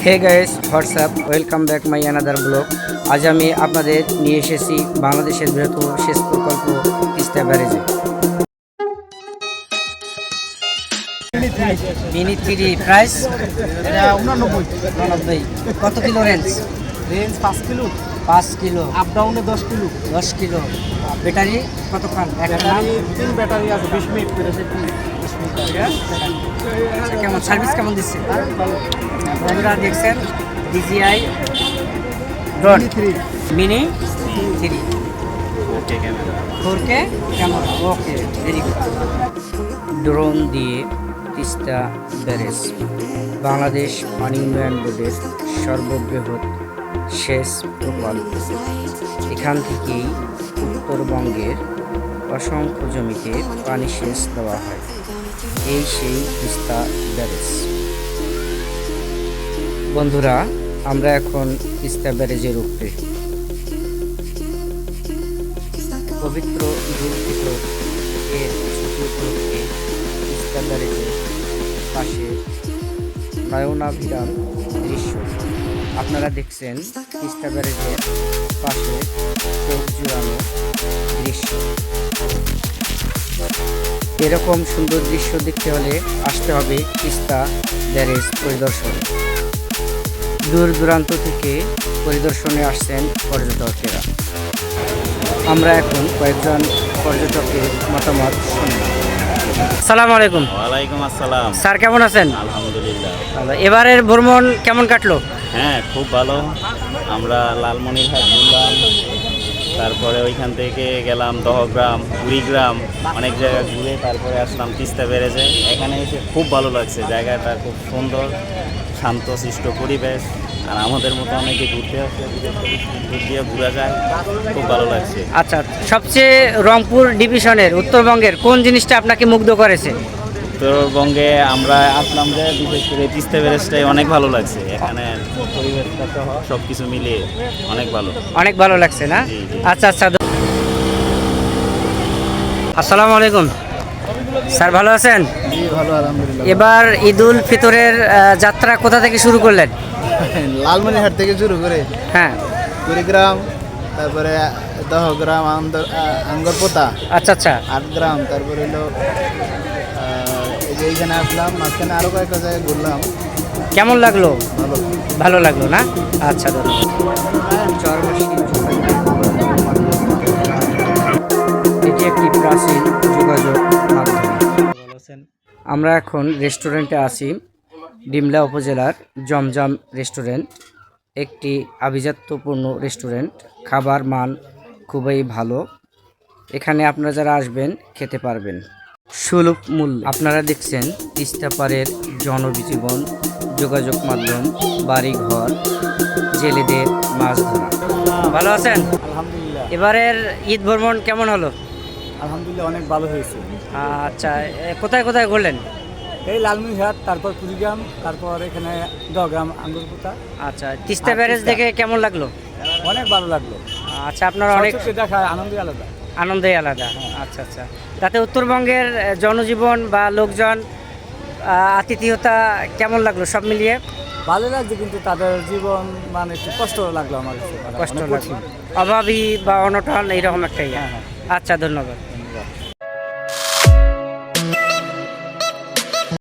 Hey guys what's up welcome back my another blog. আজ আমি আপনাদের নিয়ে এসেছি বাংলাদেশের বৃহত্তম সেচ প্রকল্প তিস্তা ব্যারেজে। Mini 3 price 89। কত kilo range? 5 kilo. 5 kilo up ডাউনে 10 কিলো। 10 কিলো। ব্যাটারি কতক্ষণ? ব্যাটারি 3 ব্যাটারি আছে, 20 মিনিট করে সে 20 মিনিট। আচ্ছা, কেমন সার্ভিস কেমন দিচ্ছে? বন্ধুরা দেখছেন DJI drone mini 3 4K camera. Okay, very good. Drone দিয়ে তিস্তা ব্যারেজ বাংলাদেশ পানি উন্নয়ন বোর্ডের সর্ববৃহৎ সেচ প্রকল্প। এখান থেকেই উত্তরবঙ্গের অসংখ্য জমিতে পানি সেচ দেওয়া হয়। এই সেই তিস্তা ব্যারেজ। বন্ধুরা, আমরা এখন তিস্তা ব্যারেজের উপরে। পবিত্র ঈদুল ফিতর এর ছুটি উপলক্ষে তিস্তা ব্যারেজের পাশে নয়নাভিরাম দৃশ্য আপনারা দেখছেন। তিস্তা ব্যারেজের পাশে চোখ জুড়ানো দৃশ্য। এরকম সুন্দর দৃশ্য দেখতে হলে আসতে হবে তিস্তা ব্যারেজ পরিদর্শন। দূর দূরান্ত থেকে পরিদর্শনে আসছেন পর্যটকেরা। আমরা এখন কয়েকজন পর্যটকের মতামত শুনব। আসসালামু আলাইকুম। ওয়ালাইকুম আসসালাম। স্যার কেমন আছেন? আলহামদুলিল্লাহ ভালো। এবারের ভ্রমণ কেমন কাটলো? হ্যাঁ, খুব ভালো। আমরা লালমনিরহাট ঘুরলাম, তারপরে ওইখান থেকে গেলাম দহগ্রাম, কুড়িগ্রাম, অনেক জায়গা ঘুরে তারপরে আসলাম তিস্তা ব্যারেজে। এখানে এসে খুব ভালো লাগছে। জায়গাটা খুব সুন্দর, শান্তশিষ্ট পরিবেশ। আর আমাদের মতো অনেকে ঘুরতে আসছে, দূর দিয়ে ঘোরা যায়, খুব ভালো লাগছে। আচ্ছা, সবচেয়ে রংপুর ডিভিশনের উত্তরবঙ্গের কোন জিনিসটা আপনাকে মুগ্ধ করেছে? উত্তরবঙ্গে আমরা আসলাম যে বিশেষ করে তিস্তা ব্যারেজটাই অনেক ভালো লাগছে। এখানে পরিবেশটা সহ সব কিছু মিলিয়ে অনেক ভালো। অনেক ভালো লাগছে না? জি, জি। আচ্ছা আচ্ছা। আসসালামু আলাইকুম। স্যার ভালো আছেন? জি ভালো, আলহামদুলিল্লাহ। এবার ঈদুল ফিতরের যাত্রা কোথা থেকে শুরু করলেন? লালমনিরহাট থেকে শুরু করে হ্যাঁ। কুড়িগ্রাম, তারপরে দহগ্রাম, আঙ্গরপোতা, আচ্ছা আচ্ছা। 8 গ্রাম, তারপরে হলো এই যে এইখানে আসলাম। মাঝখানে আরও কয়েকটা জায়গায় ঘুরলাম। কেমন লাগলো? ভালো। ভালো লাগলো না? আচ্ছা ধন্যবাদ। এটি একটি প্রাচীন যোগাযোগ মাধ্যম। আমরা এখন রেস্টুরেন্টে আছি। ডিমলা উপজেলার জমজম রেস্টুরেন্ট একটি আভিজাত্যপূর্ণ রেস্টুরেন্ট। খাবার মান খুবই ভালো। এখানে আপনারা যারা আসবেন খেতে পারবেন সুলভ মূল্য। আপনারা দেখছেন তিস্তা পাড়ের জনজীবন, যোগাযোগ মাধ্যম, বাড়িঘর, জেলেদের মাছ ধরা। ভালো আছেন? আলহামদুলিল্লাহ। এবারের ঈদ ভ্রমণ কেমন হলো? আলহামদুলিল্লাহ, অনেক ভালো হয়েছে। আচ্ছা, কোথায় কোথায় ঘুরলেন? এই লালমনিরহাট, তারপর কুড়িগ্রাম, তারপর এখানে দহগ্রাম, আঙ্গরপোতা। আচ্ছা, তিস্তা ব্যারেজ দেখে কেমন লাগলো? অনেক ভালো লাগলো। আচ্ছা, আপনারা অনেক দেখা আনন্দই আলাদা। আনন্দই আলাদা। আচ্ছা আচ্ছা। তাতে উত্তরবঙ্গের জনজীবন বা লোকজন, আতিথেয়তা কেমন লাগলো সব মিলিয়ে? ভালো লাগছে, কিন্তু তাদের জীবন মানে একটু কষ্ট লাগলো আমার কাছে। কষ্ট অনেক লাগলো, কঠিন। অভাবী বা অনটন এইরকম একটা ইয়ে। হ্যাঁ, হ্যাঁ। আচ্ছা ধন্যবাদ।